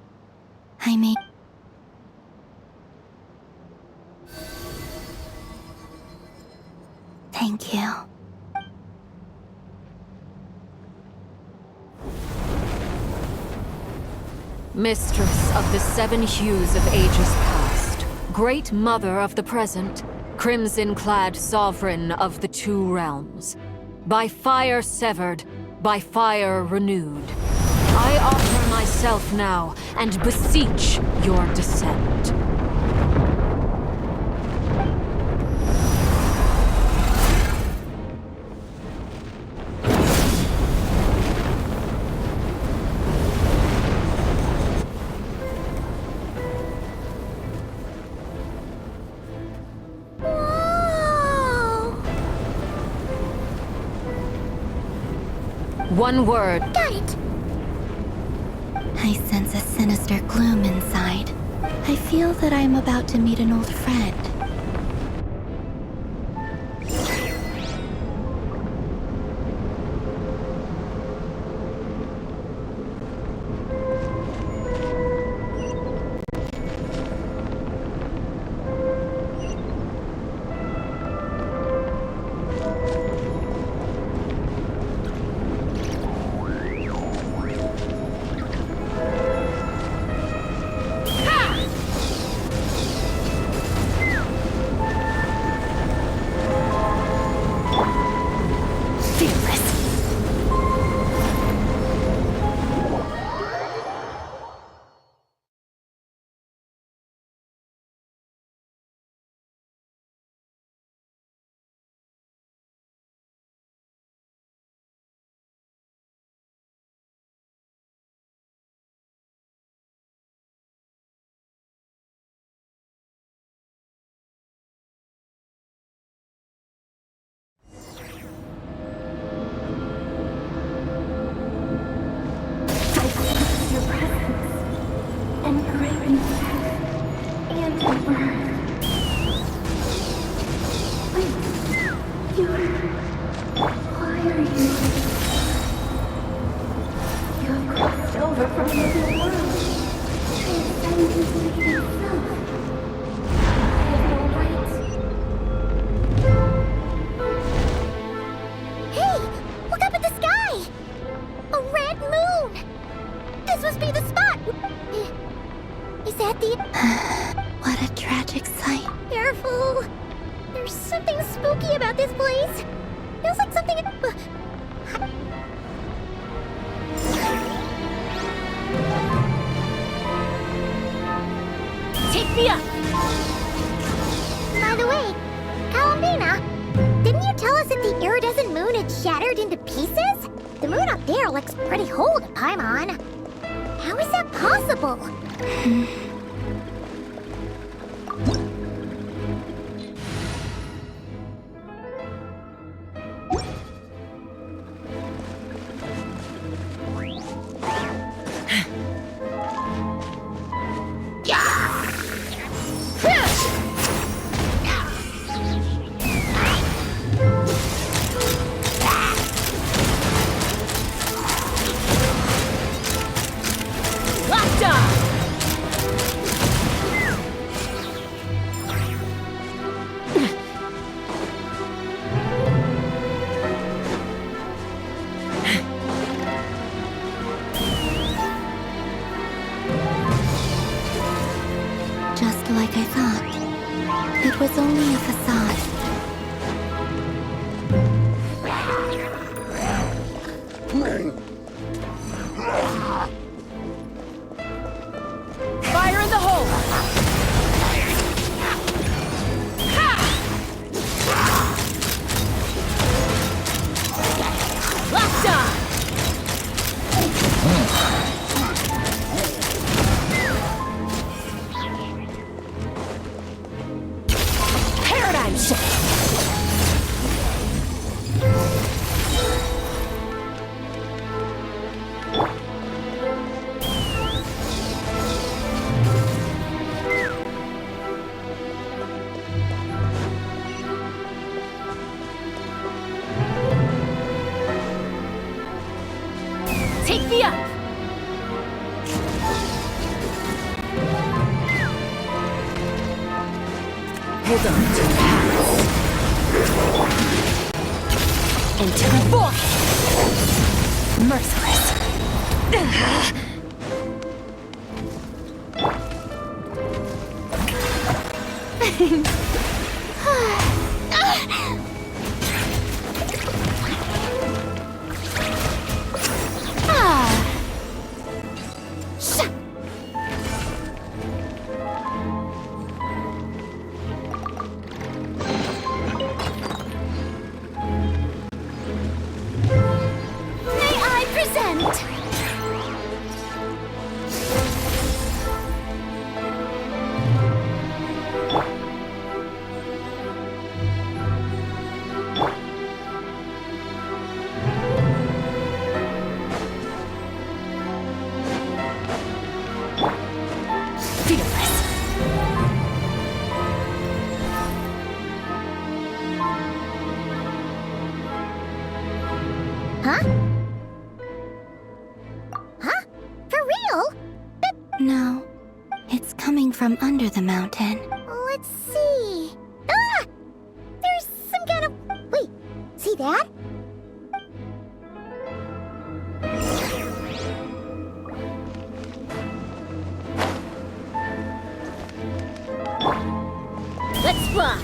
I may... Thank you. Mistress of the seven hues of ages past, great mother of the present, crimson-clad sovereign of the two realms, by fire severed, by fire renewed, I offer myself now and beseech your descent. One word. Got it! I sense a sinister gloom inside. I feel that I am about to meet an old friend. over from another world. Transcendent into itself. I have no right. Hey! Look up at the sky! A red moon! This must be the spot! Is that the... What a tragic sight. Careful! There's something spooky about this place. Feels like something... Take me up! By the way, Kalamina, didn't you tell us that the iridescent moon had shattered into pieces? The moon up there looks pretty whole to Paimon. How is that possible? Just like I thought. It was only a facade. Fire in the hole! Locked on! Paradigm shift! Take me up! Hold on to the past. Into the void! Merciless. May I present? Fearless. Huh? Huh? For real? No, it's coming from under the mountain. Let's see. Ah! There's some kind of... Wait, see that? Let's fly.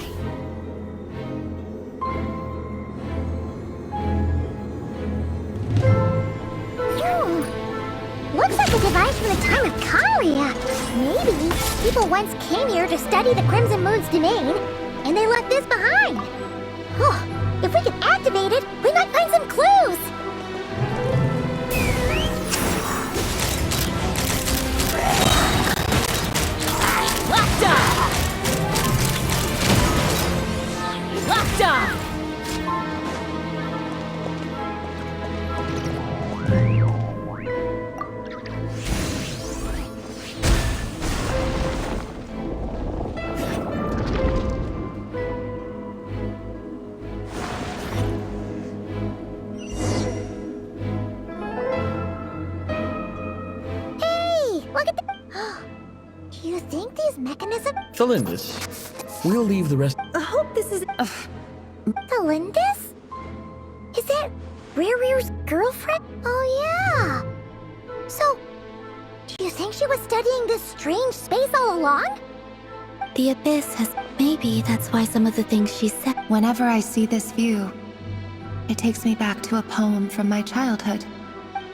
Looks like a device from the time of Kalia. Maybe people once came here to study the Crimson Moon's domain, and they left this behind. Oh, if we could activate it, we might find some clues. Locked on! Locked on! look at the... Do you think these mechanisms... Felindis, we'll leave the rest... I hope this is... Felindis? Is that Rear's girlfriend? Oh, yeah. So, do you think she was studying this strange space all along? The Abyss has... Maybe that's why some of the things she said... Whenever I see this view, it takes me back to a poem from my childhood.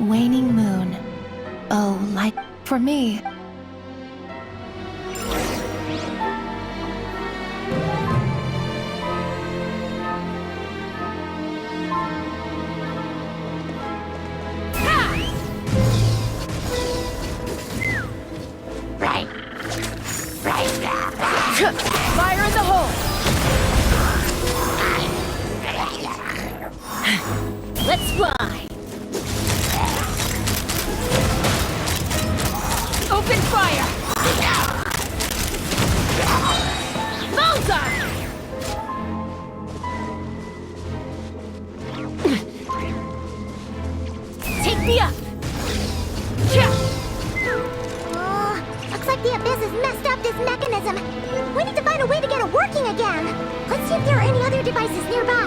Waning moon. Oh, like... For me... Fire in the hole! Let's fly! Open fire! Bullseye! Take me up! Looks like the Abyss has messed up this mechanism. We need to find a way to get it working again. Let's see if there are any other devices nearby.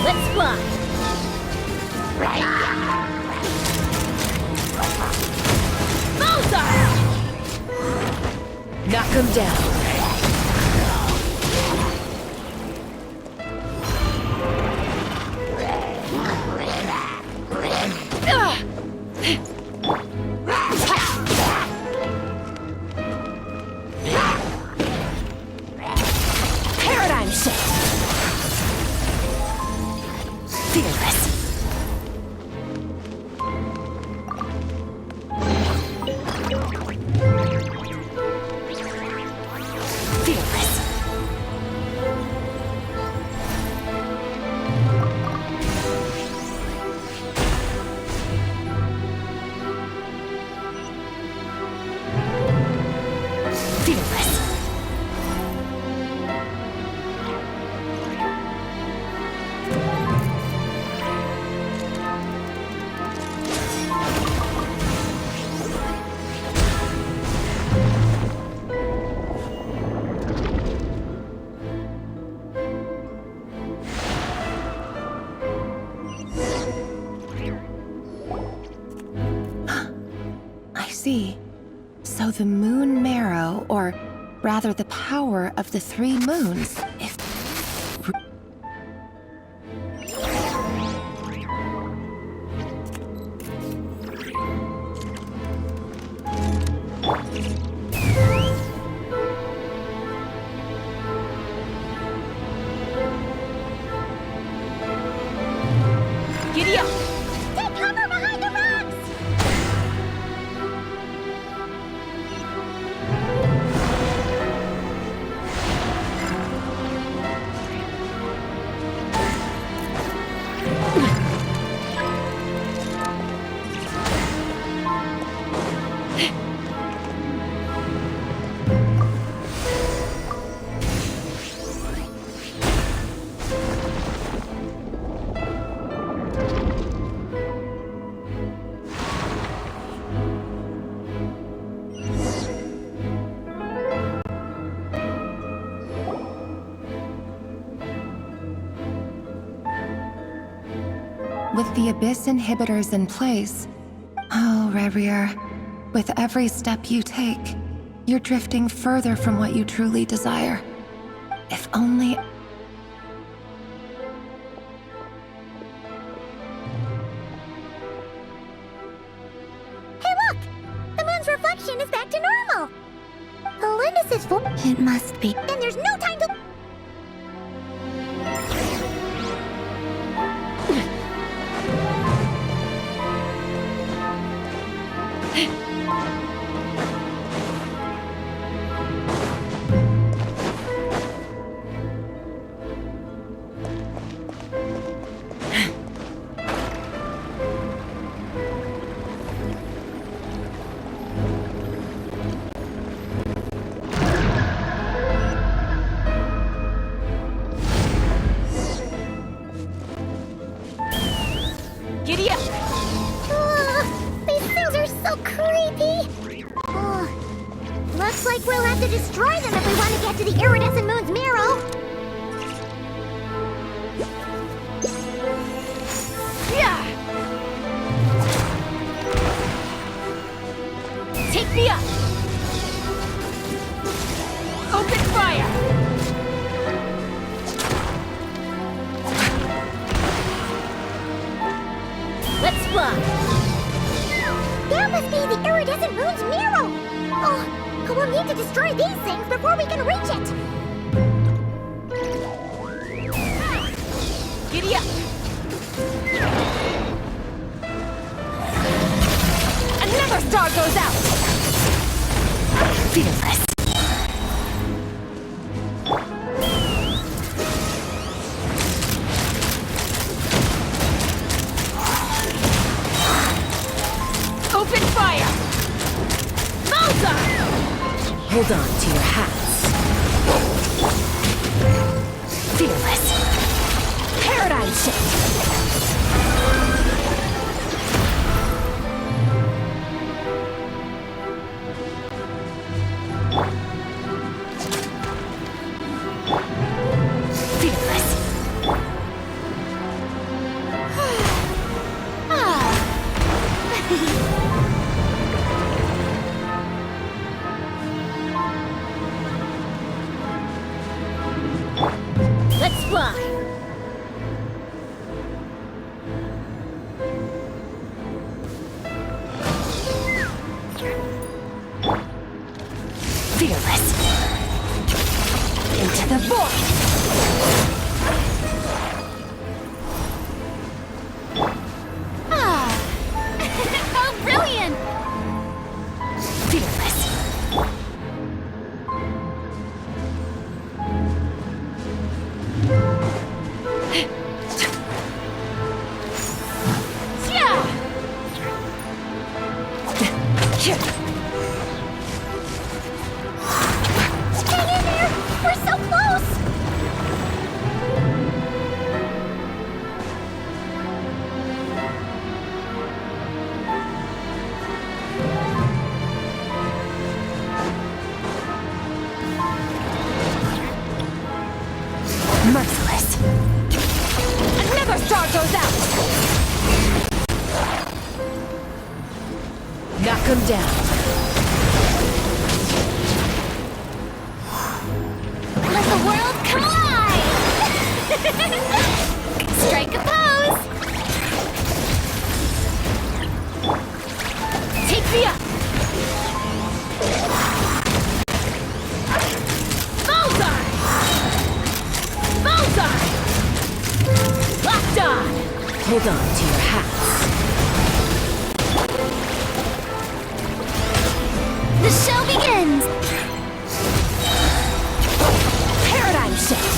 Let's fly! Bullseye! Knock him down. Paradigm shift. Fearless. Fearless. Fearless. I see. So the moon marrow, or rather the power of the three moons, if... Giddy up! Take cover behind the rocks! With the Abyss inhibitors in place... Oh, Rerir, with every step you take, you're drifting further from what you truly desire. If only... Hey, look! The moon's reflection is back to normal! Felindis is full... It must be. And there's no time to... Looks like we'll have to destroy them if we want to get to the iridescent moon's marrow. Yeah! Take me up! Open fire! Let's fly! That must be the iridescent moon's marrow! Oh, we'll need to destroy these things before we can reach it! Giddy up! Another star goes out! Fearless! Open fire! Bullseye! Hold on to your hats. Fearless. Paradigm shift. Fearless. Let's fly! Fearless! Into the void! Oh, brilliant! Fearless! Hang in there! We're so close! Merciless! Another star goes out! Knock him down. Let the world come alive! Strike a pose! Take me up! Bullseye! Bullseye! Locked on! Hold on to your hats. The show begins! Paradigm shift!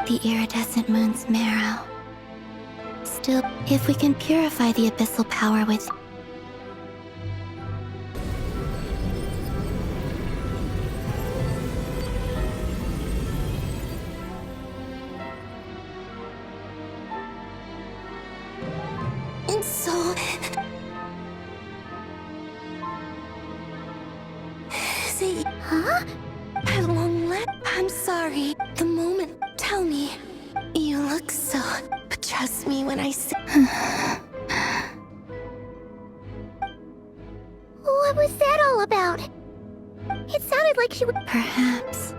The iridescent moon's marrow. Still, if we can purify the abyssal power with... And so... See... Huh? At long last... I'm sorry. The moment... Tell me. You look so... But trust me when I say... What was that all about? It sounded like she would... Perhaps...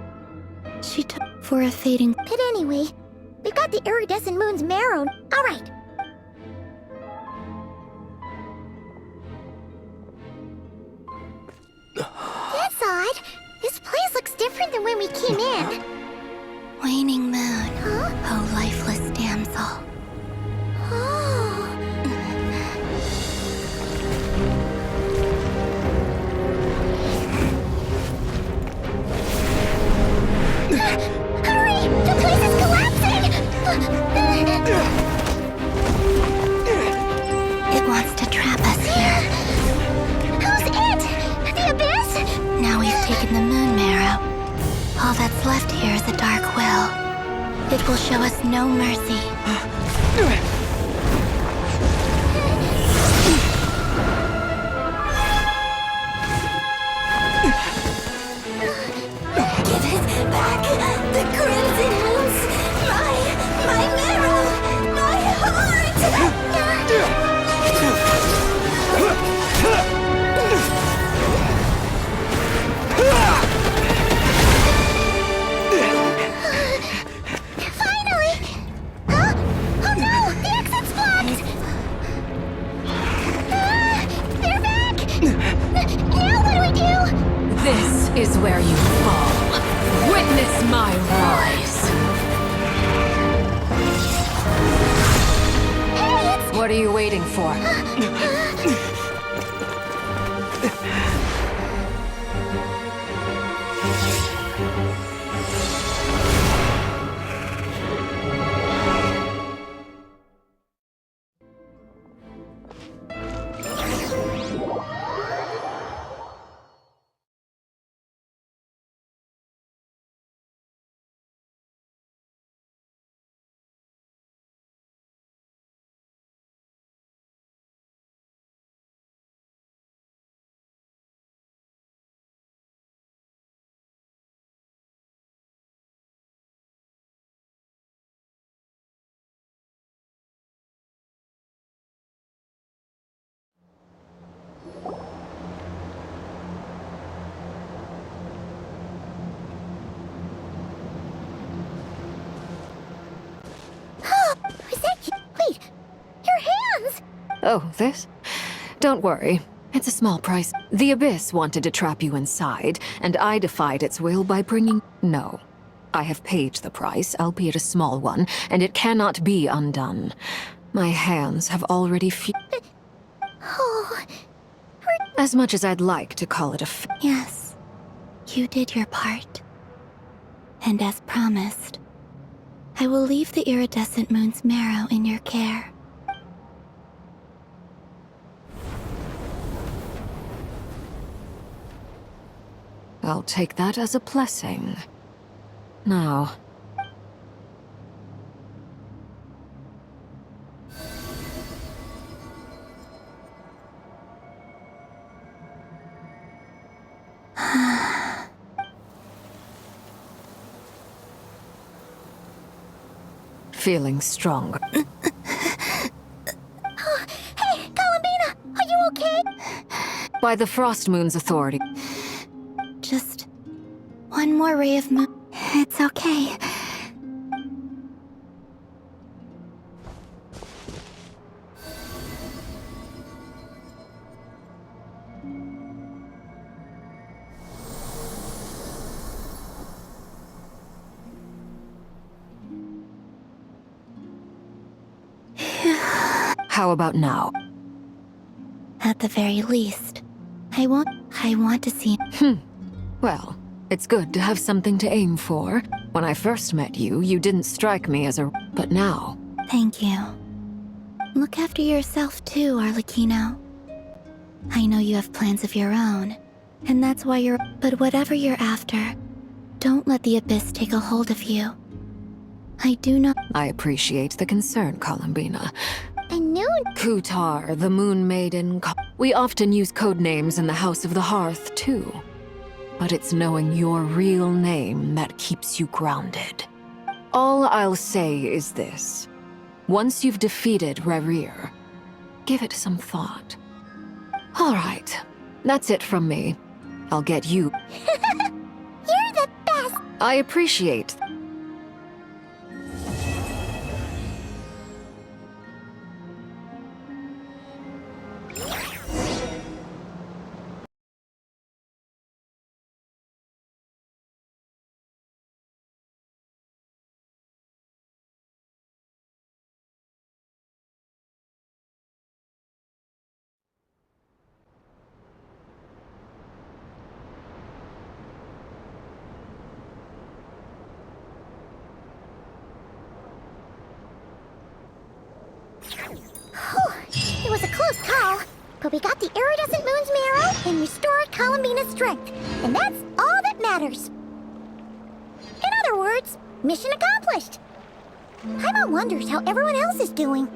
She took for a fading... But anyway, we've got the iridescent moon's marrow. Alright. different than when we came in. Waning moon. Oh, lifeless damsel. Hurry! The place is collapsing! It wants to trap us here. Who's it? The Abyss? Now we've taken the moon marrow. All that's left here is a dark will. It will show us no mercy. Give it back! The crimson moons! My marrow! My heart! Finally! Huh? Oh no! The exit's blocked! They're back! Now what do we do? This is where you fall. Witness my rise. Hey, it's... What are you waiting for? Is that you? Wait, your hands! Oh, this? Don't worry. It's a small price. The Abyss wanted to trap you inside, and I defied its will by bringing... No. I have paid the price, albeit a small one, and it cannot be undone. My hands have already Oh... As much as I'd like to call it a Yes, you did your part. And as promised, I will leave the iridescent moon's marrow in your care. I'll take that as a blessing. Now... Feeling stronger. Hey, Columbina! Are you okay? By the Frost Moon's authority. Just one more ray of moon. It's okay. How about now? At the very least, I want to see... Well, it's good to have something to aim for. When I first met you, you didn't strike me as a... But now... Thank you. Look after yourself too, Arlecchino. I know you have plans of your own, and that's why you're... But whatever you're after, don't let the Abyss take a hold of you. I do not... I appreciate the concern, Columbina. I knew... Kutar, the Moon Maiden... We often use code names in the House of the Hearth, too. But it's knowing your real name that keeps you grounded. All I'll say is this. Once you've defeated Rerir, give it some thought. All right, that's it from me. I'll get you. You're the best! I appreciate But we got the iridescent moon's marrow and restored Columbina's strength. And that's all that matters. In other words, mission accomplished. Paimon wonders how everyone else is doing.